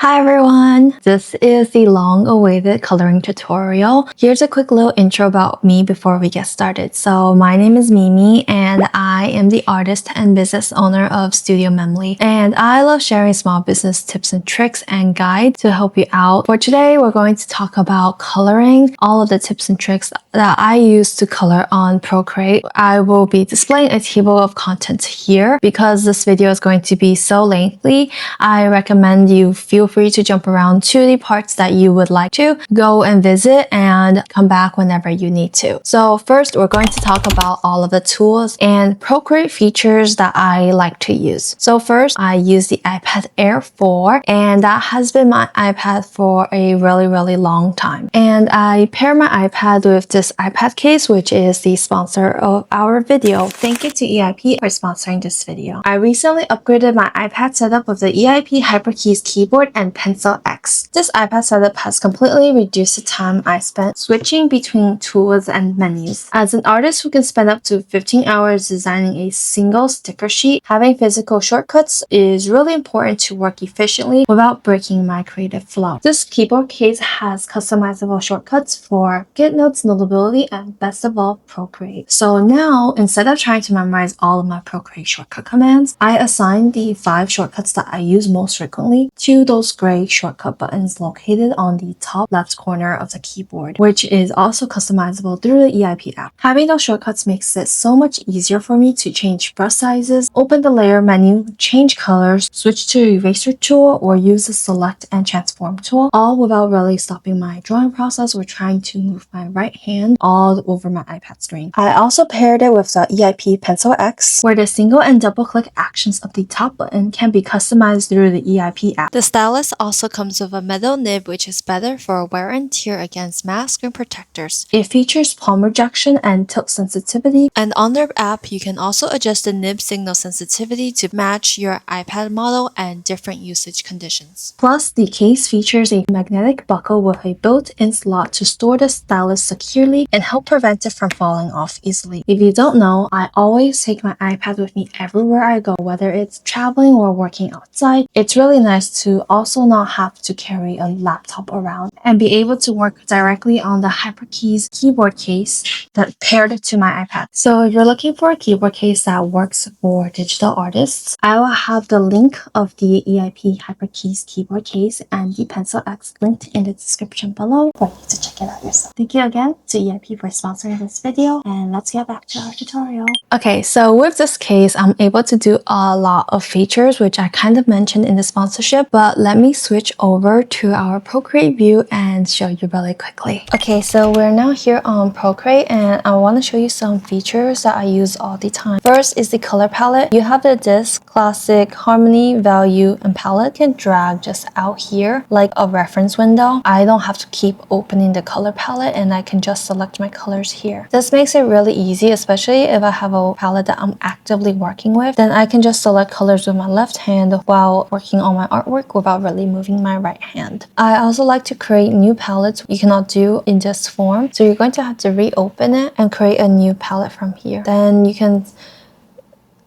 Hi everyone! This is the long-awaited coloring tutorial. Here's a quick little intro about me before we get started. So my name is Mimi and I am the artist and business owner of Studio Memly. And I love sharing small business tips and tricks and guides to help you out. For today, we're going to talk about coloring, all of the tips and tricks that I use to color on Procreate. I will be displaying a table of contents here because this video is going to be so lengthy. I recommend you feel free to jump around to the parts that you would like to go and visit and come back whenever you need to. So first, we're going to talk about all of the tools and Procreate features that I like to use. So first, I use the iPad Air 4, and that has been my iPad for a really long time. And I pair my iPad with this iPad case, which is the sponsor of our video. Thank you to EIP for sponsoring this video. I recently upgraded my iPad setup with the EIP Hyperkeys keyboard and Pencil X. This iPad setup has completely reduced the time I spent switching between tools and menus. As an artist who can spend up to 15 hours designing a single sticker sheet, having physical shortcuts is really important to work efficiently without breaking my creative flow. This keyboard case has customizable shortcuts for GetNotes, Notability, and best of all, Procreate. So now, instead of trying to memorize all of my Procreate shortcut commands, I assign the 5 shortcuts that I use most frequently to those gray shortcut buttons located on the top left corner of the keyboard, which is also customizable through the EIP app. Having those shortcuts makes it so much easier for me to change brush sizes, open the layer menu, change colors, switch to eraser tool, or use the select and transform tool, all without really stopping my drawing process or trying to move my right hand all over my iPad screen. I also paired it with the EIP Pencil X, where the single and double click actions of the top button can be customized through the EIP app. The stylus also comes with a metal nib, which is better for wear and tear against mask screen protectors. It features palm rejection and tilt sensitivity, and on their app you can also adjust the nib signal sensitivity to match your iPad model and different usage conditions. Plus, the case features a magnetic buckle with a built-in slot to store the stylus securely and help prevent it from falling off easily. If you don't know, I always take my iPad with me everywhere I go, whether it's traveling or working outside. It's really nice to also not have to carry a laptop around and be able to work directly on the Hyperkeys keyboard case that paired to my iPad. So if you're looking for a keyboard case that works for digital artists, I will have the link of the EIP Hyperkeys keyboard case and the Pencil X linked in the description below for you to check it out yourself. Thank you again to EIP for sponsoring this video, and let's get back to our tutorial. Okay, so with this case, I'm able to do a lot of features which I kind of mentioned in the sponsorship, but let me switch over to our Procreate view and show you really quickly. Okay, so we're now here on Procreate and I want to show you some features that I use all the time. First is the color palette. You have the disc, classic, harmony, value, and palette. You can drag just out here like a reference window. I don't have to keep opening the color palette and I can just select my colors here. This makes it really easy, especially if I have a palette that I'm actively working with. Then I can just select colors with my left hand while working on my artwork without really moving my right hand. I also like to create new palettes you cannot do in this form. So you're going to have to reopen it and create a new palette from here. Then you can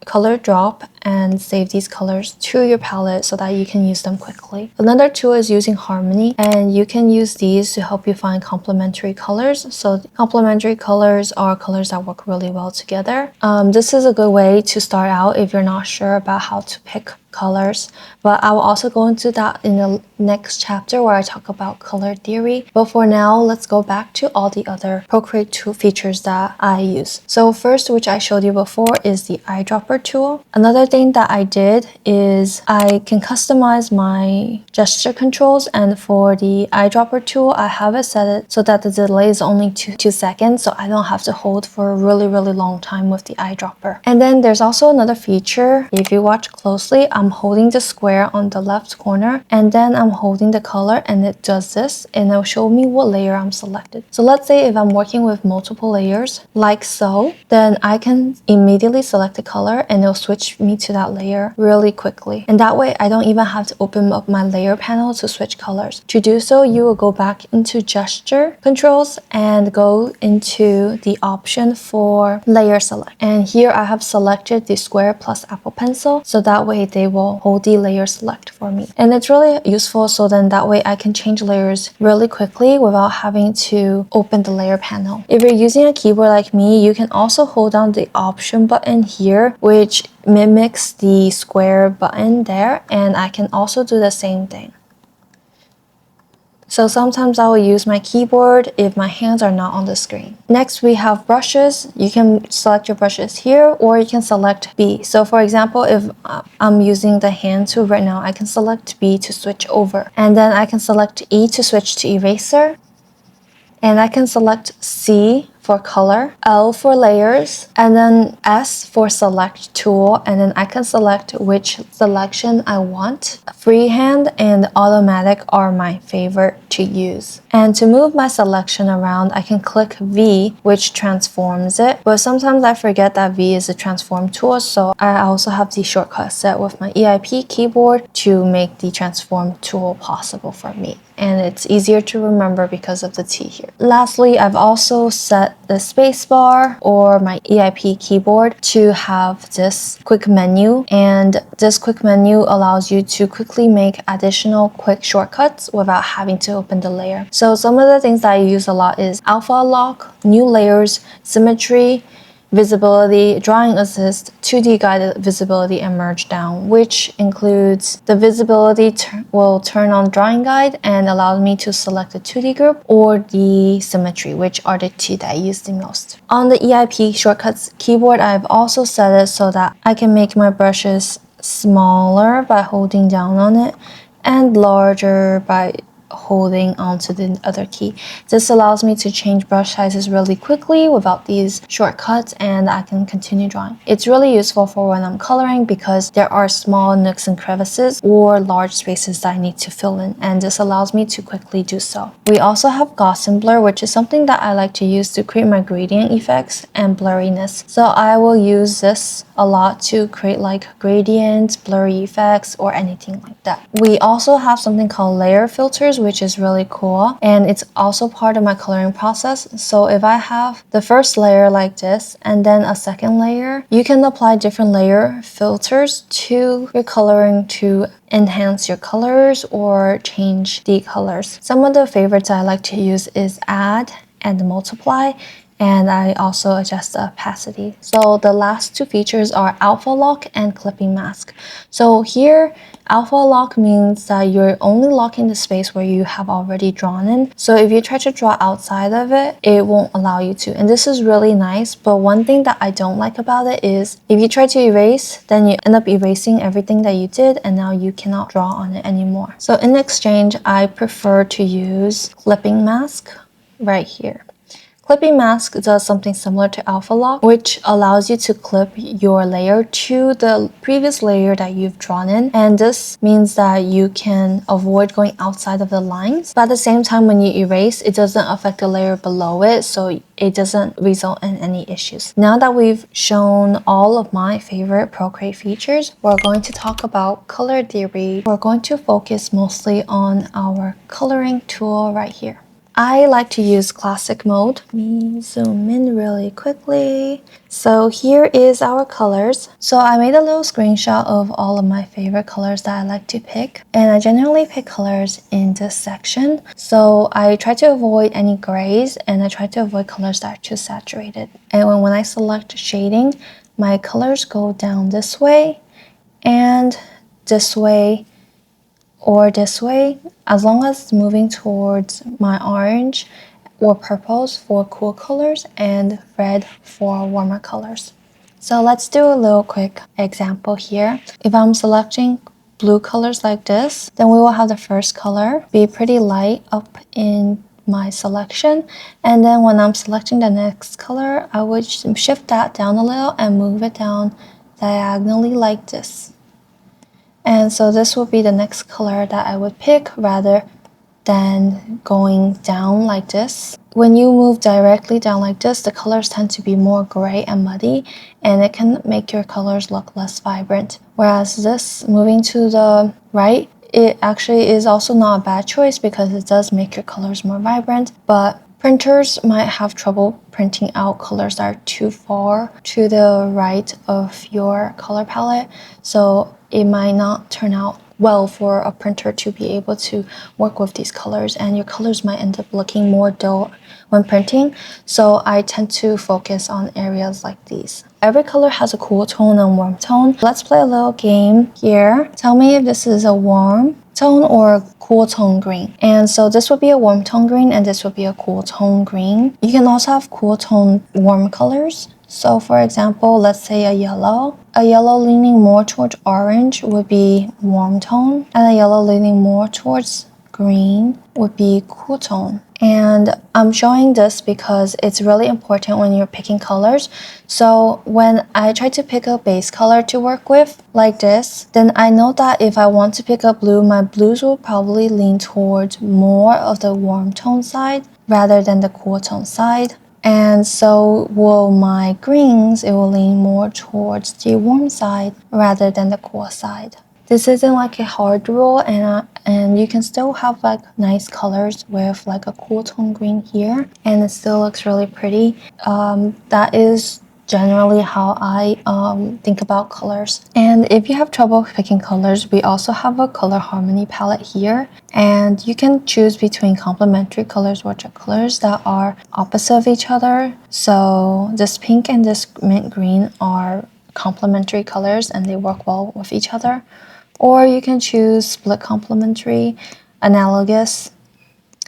color drop and save these colors to your palette so that you can use them quickly. Another tool is using harmony, and you can use these to help you find complementary colors. So complementary colors are colors that work really well together. This is a good way to start out if you're not sure about how to pick colors, but I will also go into that in the next chapter where I talk about color theory. But for now, let's go back to all the other Procreate tool features that I use. So first, which I showed you before, is the eyedropper tool. Another thing that I did is I can customize my gesture controls, and for the eyedropper tool, I have it set so that the delay is only 2 seconds, so I don't have to hold for a really long time with the eyedropper. And then there's also another feature. If you watch closely, I'm holding the square on the left corner and then I'm holding the color, and it does this and it'll show me what layer I'm selected. So let's say if I'm working with multiple layers like so, then I can immediately select the color and it'll switch me to that layer really quickly. And that way I don't even have to open up my layer panel to switch colors. To do so, you will go back into gesture controls and go into the option for layer select. And here I have selected the square plus Apple Pencil, so that way they they will hold the layer select for me. And it's really useful, so then that way I can change layers really quickly without having to open the layer panel. If you're using a keyboard like me, you can also hold down the option button here, which mimics the square button there, and I can also do the same thing. So sometimes I will use my keyboard if my hands are not on the screen. Next, we have brushes. You can select your brushes here, or you can select B. So for example, if I'm using the hand tool right now, I can select B to switch over. And then I can select E to switch to eraser. And I can select C for color, L for layers, and then S for select tool, and then I can select which selection I want. Freehand and automatic are my favorite to use. And to move my selection around, I can click V, which transforms it, but sometimes I forget that V is a transform tool, so I also have the shortcut set with my EIP keyboard to make the transform tool possible for me. And it's easier to remember because of the T here. Lastly, I've also set the spacebar or my EIP keyboard to have this quick menu, and this quick menu allows you to quickly make additional quick shortcuts without having to open the layer. So some of the things that I use a lot is alpha lock, new layers, symmetry, visibility, drawing assist, 2D guided visibility, and merge down, which includes the visibility will turn on drawing guide and allows me to select the 2D group, or the symmetry, which are the two that I use the most. On the EIP shortcuts keyboard, I've also set it so that I can make my brushes smaller by holding down on it and larger by holding onto the other key. This allows me to change brush sizes really quickly without these shortcuts, and I can continue drawing. It's really useful for when I'm coloring because there are small nooks and crevices or large spaces that I need to fill in, and this allows me to quickly do so. We also have Gaussian blur, which is something that I like to use to create my gradient effects and blurriness. So I will use this a lot to create like gradients, blurry effects, or anything like that. We also have something called layer filters, which is really cool, and it's also part of my coloring process. So if I have the first layer like this and then a second layer, you can apply different layer filters to your coloring to enhance your colors or change the colors. Some of the favorites I like to use is add and multiply, and I also adjust the opacity. So the last two features are alpha lock and clipping mask. So here, alpha lock means that you're only locking the space where you have already drawn in. So if you try to draw outside of it, it won't allow you to. And this is really nice, but one thing that I don't like about it is if you try to erase, then you end up erasing everything that you did, and now you cannot draw on it anymore. So in exchange, I prefer to use clipping mask right here. Clipping mask does something similar to alpha lock, which allows you to clip your layer to the previous layer that you've drawn in, and this means that you can avoid going outside of the lines, but at the same time when you erase, it doesn't affect the layer below it, so it doesn't result in any issues. Now that we've shown all of my favorite Procreate features, we're going to talk about color theory. We're going to focus mostly on our coloring tool right here. I like to use classic mode. Let me zoom in really quickly. So here is our colors. So I made a little screenshot of all of my favorite colors that I like to pick. And I generally pick colors in this section. So I try to avoid any grays, and I try to avoid colors that are too saturated. And when I select shading, my colors go down this way and this way, or this way, as long as it's moving towards my orange or purples for cool colors and red for warmer colors. So let's do a little quick example here. If I'm selecting blue colors like this, then we will have the first color be pretty light up in my selection, and then when I'm selecting the next color, I would shift that down a little and move it down diagonally like this. And so this will be the next color that I would pick rather than going down like this. When you move directly down like this, the colors tend to be more gray and muddy, and it can make your colors look less vibrant. Whereas this, moving to the right, it actually is also not a bad choice because it does make your colors more vibrant, but Printers might have trouble printing out colors that are too far to the right of your color palette, so it might not turn out well for a printer to be able to work with these colors, and your colors might end up looking more dull when printing. So I tend to focus on areas like these. Every color has a cool tone and warm tone. Let's play a little game here. Tell me if this is a warm tone or a cool tone green. And so this would be a warm tone green and this would be a cool tone green. You can also have cool tone warm colors. So for example, let's say a yellow. A yellow leaning more towards orange would be warm tone, and a yellow leaning more towards green would be cool tone. And I'm showing this because it's really important when you're picking colors. So when I try to pick a base color to work with, like this, then I know that if I want to pick up blue, my blues will probably lean towards more of the warm tone side rather than the cool tone side. And so will my greens, it will lean more towards the warm side rather than the cool side. This isn't like a hard rule, and you can still have like nice colors with like a cool tone green here, and it still looks really pretty. That is generally how I think about colors. And if you have trouble picking colors, we also have a color harmony palette here, and you can choose between complementary colors, which are colors that are opposite of each other. So this pink and this mint green are complementary colors and they work well with each other. Or you can choose split complementary, analogous,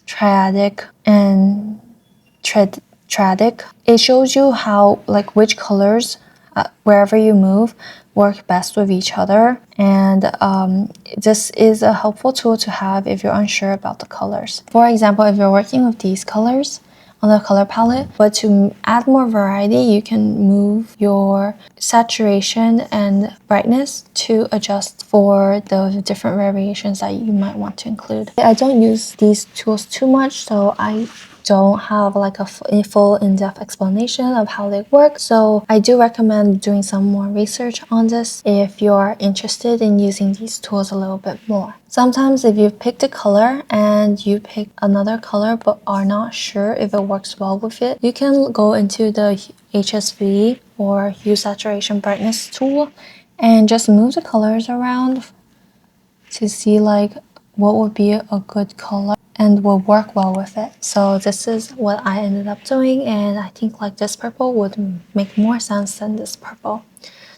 triadic, and triadic. It shows you how, like, which colors, wherever you move, work best with each other. And this is a helpful tool to have if you're unsure about the colors. For example, if you're working with these colors on the color palette, but to add more variety, you can move your saturation and brightness to adjust for the different variations that you might want to include. I don't use these tools too much, so I don't have like a full in-depth explanation of how they work. So I do recommend doing some more research on this if you're interested in using these tools a little bit more. Sometimes if you've picked a color and you pick another color but are not sure if it works well with it, you can go into the HSV or Hue Saturation Brightness tool and just move the colors around to see like what would be a good color and will work well with it. So this is what I ended up doing, and I think like this purple would make more sense than this purple.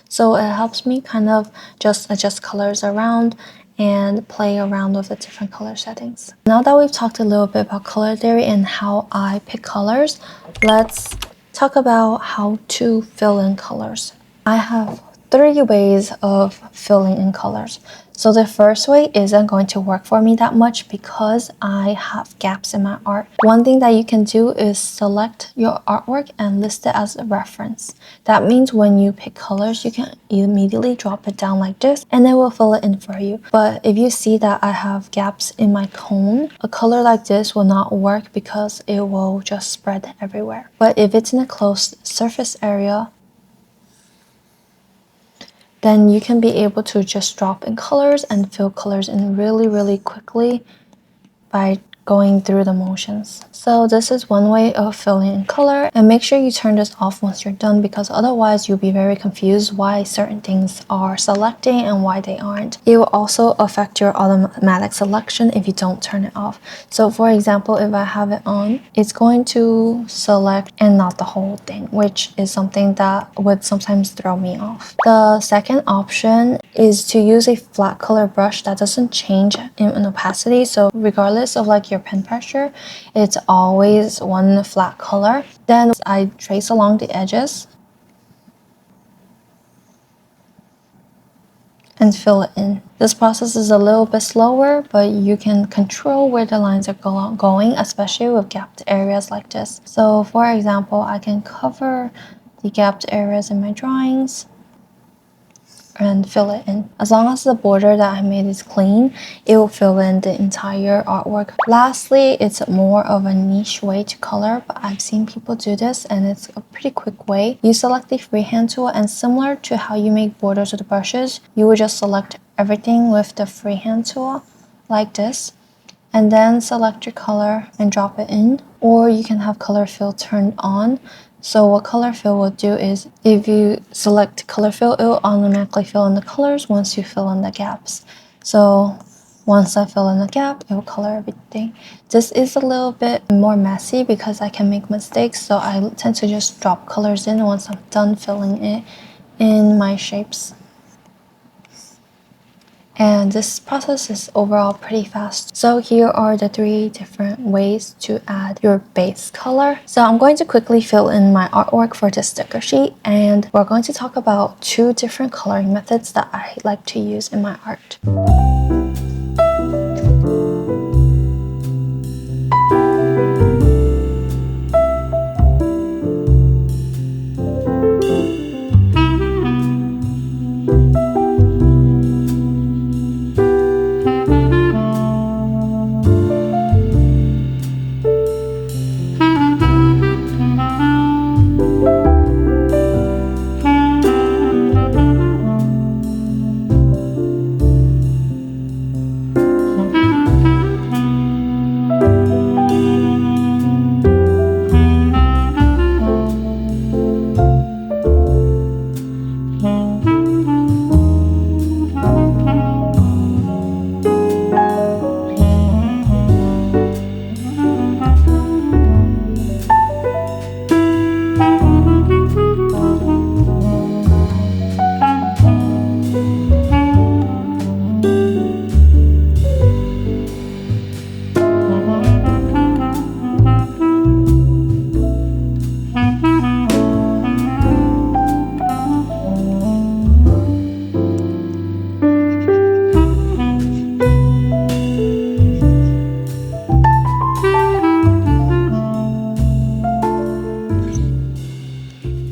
So it helps me kind of just adjust colors around and play around with the different color settings. Now that we've talked a little bit about color theory and how I pick colors, let's talk about how to fill in colors. I have 3 ways of filling in colors. So the first way isn't going to work for me that much because I have gaps in my art. One thing that you can do is select your artwork and list it as a reference. That means when you pick colors, you can immediately drop it down like this and it will fill it in for you. But if you see that I have gaps in my cone, a color like this will not work because it will just spread everywhere. But if it's in a closed surface area, then you can be able to just drop in colors and fill colors in really quickly by going through the motions. So this is one way of filling in color, and make sure you turn this off once you're done because otherwise you'll be very confused why certain things are selecting and why they aren't. It will also affect your automatic selection if you don't turn it off. So for example, if I have it on, it's going to select and not the whole thing, which is something that would sometimes throw me off. The second option is to use a flat color brush that doesn't change in opacity. So regardless of like your pen pressure, it's always one flat color. Then I trace along the edges and fill it in. This process is a little bit slower, but you can control where the lines are going, especially with gapped areas like this. So for example, I can cover the gapped areas in my drawings and fill it in. As long as the border that I made is clean, it will fill in the entire artwork. Lastly, it's more of a niche way to color, but I've seen people do this and it's a pretty quick way. You select the freehand tool, and similar to how you make borders with the brushes, you would just select everything with the freehand tool like this, and then select your color and drop it in. or you can have color fill turned on. So what color fill will do is if you select color fill, it will automatically fill in the colors once you fill in the gaps. So once I fill in the gap, it will color everything. This is a little bit more messy because I can make mistakes, so I tend to just drop colors in once I'm done filling it in my shapes. And this process is overall pretty fast. So here are the 3 different ways to add your base color. So I'm going to quickly fill in my artwork for the sticker sheet, and we're going to talk about 2 different coloring methods that I like to use in my art.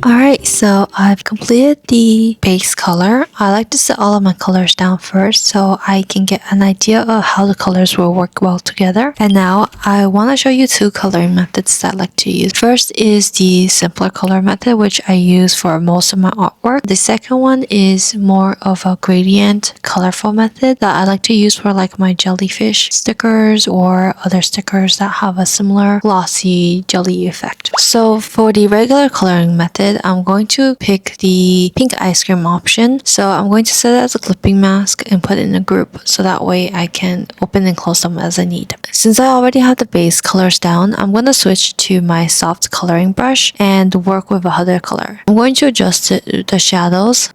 Alright, so I've completed the base color. I like to set all of my colors down first so I can get an idea of how the colors will work well together. And now I want to show you 2 coloring methods that I like to use. First is the simpler color method, which I use for most of my artwork. The second one is more of a gradient colorful method that I like to use for like my jellyfish stickers or other stickers that have a similar glossy jelly effect. So for the regular coloring method, I'm going to pick the pink ice cream option. So I'm going to set it as a clipping mask and put it in a group so that way I can open and close them as I need. Since I already have the base colors down, I'm going to switch to my soft coloring brush and work with a other color. I'm going to adjust the shadows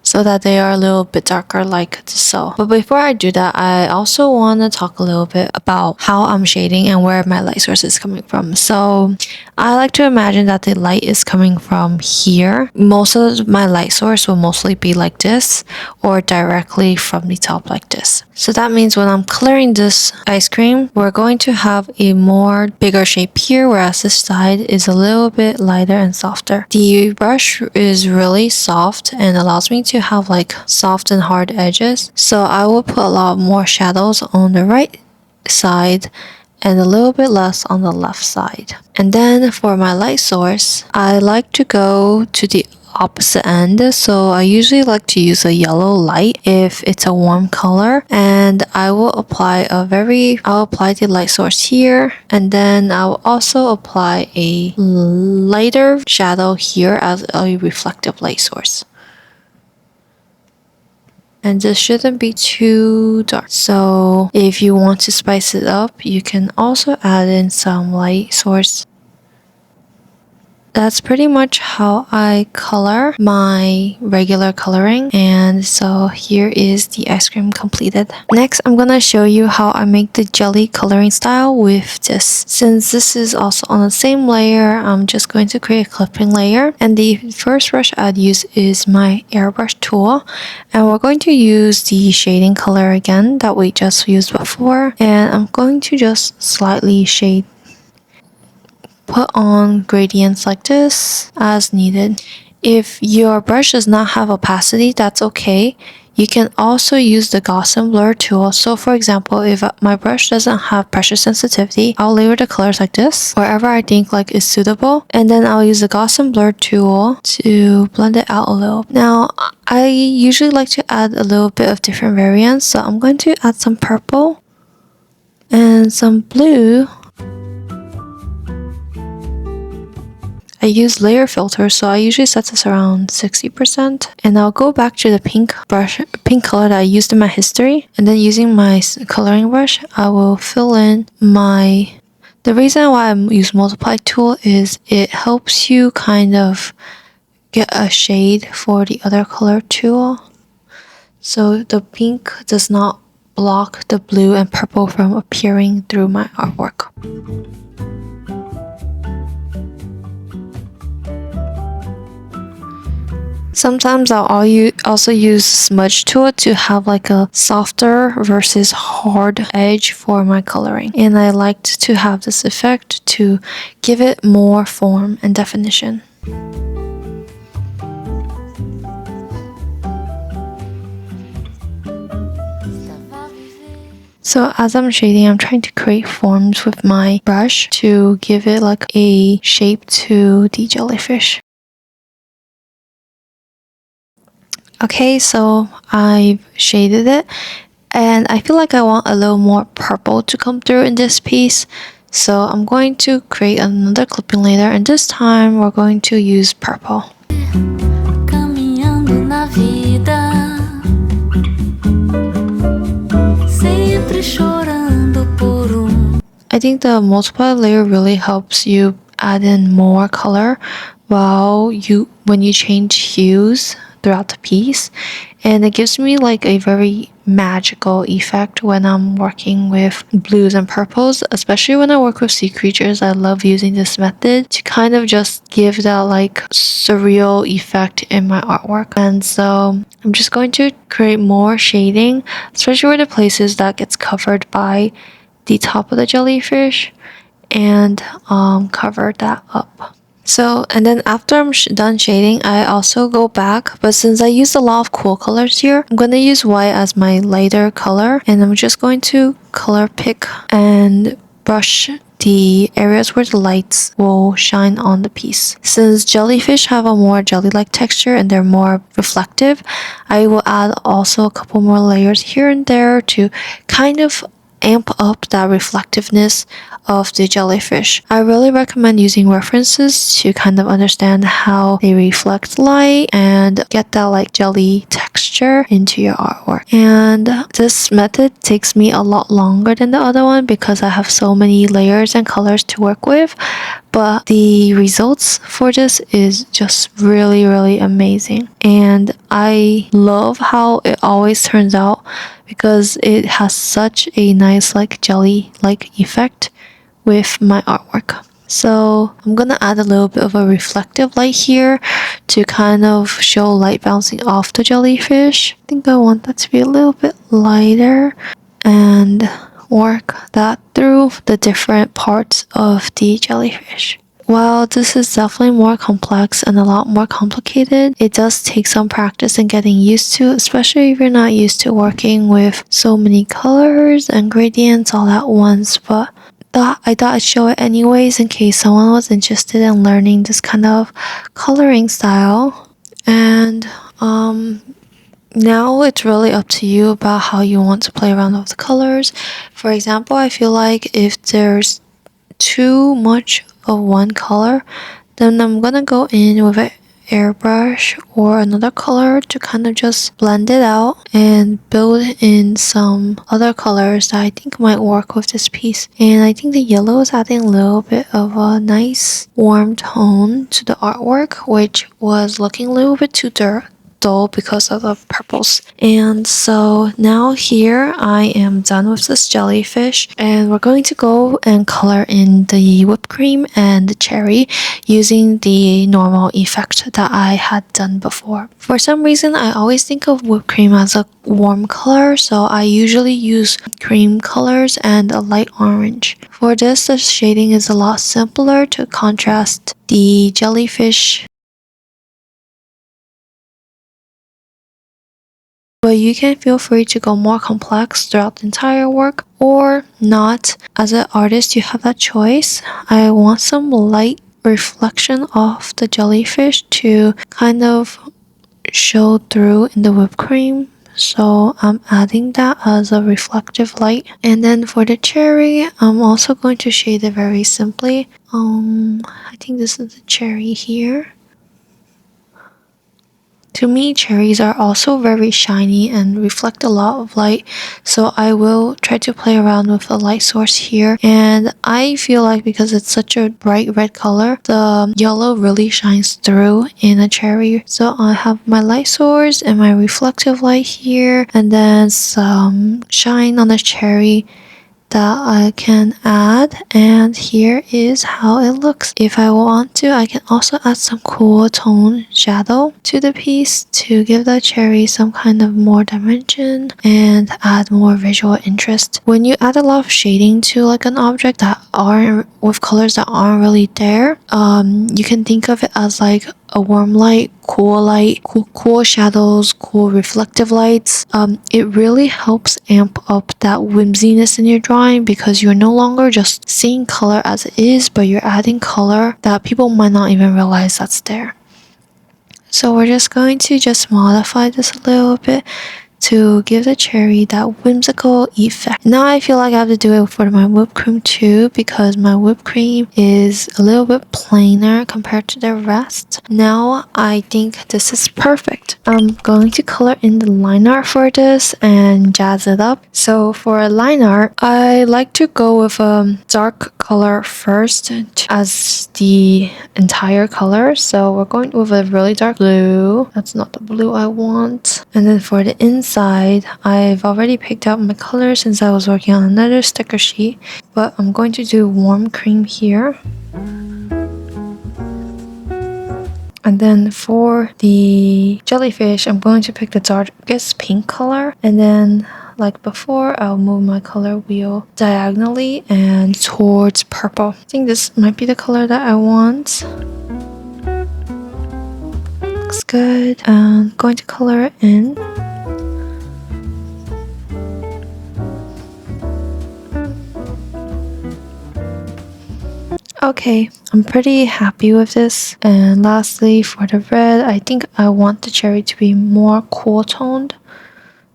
so that they are a little bit darker like so. But before I do that, I also want to talk a little bit about how I'm shading and where my light source is coming from. So I like to imagine that the light is coming from here. Most of my light source will mostly be like this or directly from the top like this. So that means when I'm coloring this ice cream, we're going to have a more bigger shape here, whereas this side is a little bit lighter and softer. The brush is really soft and allows me to have like soft and hard edges. So I will put a lot more shadows on the right side and a little bit less on the left side. And then for my light source, I like to go to the opposite end. So I usually like to use a yellow light if it's a warm color, and I'll apply the light source here, and then I'll also apply a lighter shadow here as a reflective light source. And this shouldn't be too dark. So if you want to spice it up, you can also add in some light source. That's pretty much how I color my regular coloring, and so here is the ice cream completed. Next, I'm gonna show you how I make the jelly coloring style with this. Since this is also on the same layer, I'm just going to create a clipping layer, and the first brush I'd use is my airbrush tool, and we're going to use the shading color again that we just used before, and I'm going to just slightly shade, put on gradients like this as needed. If your brush does not have opacity, that's okay. You can also use the Gaussian blur tool. So for example, if my brush doesn't have pressure sensitivity, I'll layer the colors like this wherever I think like is suitable, and then I'll use the Gaussian blur tool to blend it out a little. Now I usually like to add a little bit of different variants, so I'm going to add some purple and some blue I use layer filter, so I usually set this around 60%. And I'll go back to the pink color that I used in my history. And then using my coloring brush, I will fill in my... The reason why I use multiply tool is it helps you kind of get a shade for the other color tool. So the pink does not block the blue and purple from appearing through my artwork. Sometimes I'll also use smudge tool to have like a softer versus hard edge for my coloring. And I like to have this effect to give it more form and definition. So as I'm shading, I'm trying to create forms with my brush to give it like a shape to the jellyfish. Okay, so I've shaded it, and I feel like I want a little more purple to come through in this piece. So I'm going to create another clipping layer, and this time we're going to use purple. I think the multiply layer really helps you add in more color when you change hues throughout the piece, and it gives me like a very magical effect when I'm working with blues and purples, especially when I work with sea creatures. I love using this method to kind of just give that like surreal effect in my artwork. And so I'm just going to create more shading, especially where the places that gets covered by the top of the jellyfish, and cover that up. So, and then after I'm done shading, I also go back, but since I used a lot of cool colors here, I'm going to use white as my lighter color, and I'm just going to color pick and brush the areas where the lights will shine on the piece. Since jellyfish have a more jelly-like texture and they're more reflective, I will add also a couple more layers here and there to kind of amp up that reflectiveness of the jellyfish. I really recommend using references to kind of understand how they reflect light and get that like jelly texture into your artwork. And this method takes me a lot longer than the other one because I have so many layers and colors to work with, but the results for this is just really, really amazing. And I love how it always turns out because it has such a nice like jelly-like effect with my artwork. So I'm gonna add a little bit of a reflective light here to kind of show light bouncing off the jellyfish. I think I want that to be a little bit lighter and work that through the different parts of the jellyfish. While this is definitely more complex and a lot more complicated, it does take some practice and getting used to, especially if you're not used to working with so many colors and gradients all at once. But I thought I'd show it anyways in case someone was interested in learning this kind of coloring style. And now it's really up to you about how you want to play around with the colors. For example, I feel like if there's too much of one color, then I'm gonna go in with an airbrush or another color to kind of just blend it out and build in some other colors that I think might work with this piece. And I think the yellow is adding a little bit of a nice warm tone to the artwork, which was looking a little bit too dull because of the purples. And so now here I am done with this jellyfish, and we're going to go and color in the whipped cream and the cherry using the normal effect that I had done before. For some reason, I always think of whipped cream as a warm color, so I usually use cream colors and a light orange. For this, the shading is a lot simpler to contrast the jellyfish. But you can feel free to go more complex throughout the entire work or not. As an artist, you have that choice. I want some light reflection off the jellyfish to kind of show through in the whipped cream. so I'm adding that as a reflective light. And then for the cherry, I'm also going to shade it very simply. I think this is the cherry here. To me, cherries are also very shiny and reflect a lot of light, so I will try to play around with the light source here. And I feel like because it's such a bright red color, the yellow really shines through in a cherry. So I have my light source and my reflective light here, and then some shine on the cherry that I can add, and here is how it looks. If I want to, I can also add some cool tone shadow to the piece to give the cherry some kind of more dimension and add more visual interest. When you add a lot of shading to like an object that aren't with colors that aren't really there, you can think of it as like a warm light, cool shadows, cool reflective lights. It really helps amp up that whimsiness in your drawing because you're no longer just seeing color as it is, but you're adding color that people might not even realize that's there. So we're just going to just modify this a little bit to give the cherry that whimsical effect. Now I feel like I have to do it for my whipped cream too because my whipped cream is a little bit plainer compared to the rest. Now I think this is perfect. I'm going to color in the line art for this and jazz it up. So for line art, I like to go with a dark color first as the entire color. So we're going with a really dark blue. That's not the blue I want. And then for the inside, I've already picked out my color since I was working on another sticker sheet, but I'm going to do warm cream here. And then for the jellyfish, I'm going to pick the darkest pink color, and then like before, I'll move my color wheel diagonally and towards purple. I think this might be the color that I want. Looks good. I'm going to color it in. Okay, I'm pretty happy with this. And lastly, for the red, I think I want the cherry to be more cool toned.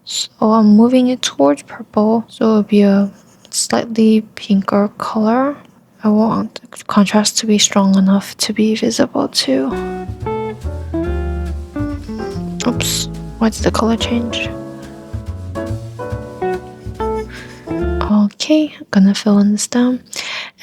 So I'm moving it towards purple, so it'll be a slightly pinker color. I want the contrast to be strong enough to be visible too. Oops, why did the color change? Okay, I'm gonna fill in this down.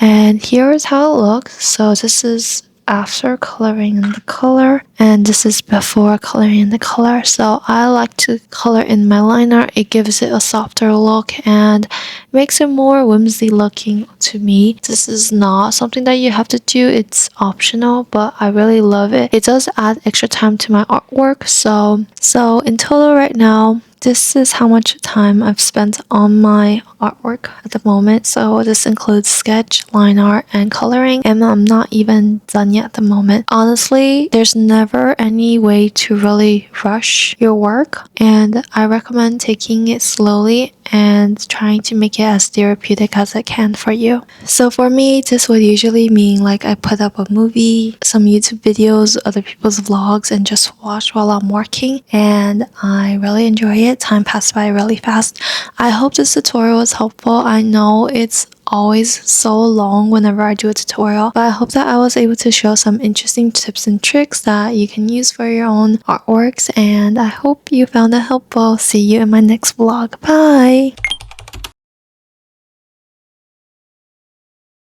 And here is how it looks. So this is after coloring in the color, and this is before coloring in the color. So I like to color in my line art. It gives it a softer look and makes it more whimsy looking to me. This is not something that you have to do. It's optional, but I really love it. It does add extra time to my artwork. So in total right now, this is how much time I've spent on my artwork at the moment. So this includes sketch, line art, and coloring, and I'm not even done yet at the moment. Honestly, there's never any way to really rush your work, and I recommend taking it slowly and trying to make it as therapeutic as it can for you. So for me, this would usually mean like I put up a movie, some YouTube videos, other people's vlogs, and just watch while I'm working, and I really enjoy it. Time passed by really fast. I hope this tutorial was helpful. I know it's always so long whenever I do a tutorial, but I hope that I was able to show some interesting tips and tricks that you can use for your own artworks, and I hope you found it helpful. See you in my next vlog. Bye!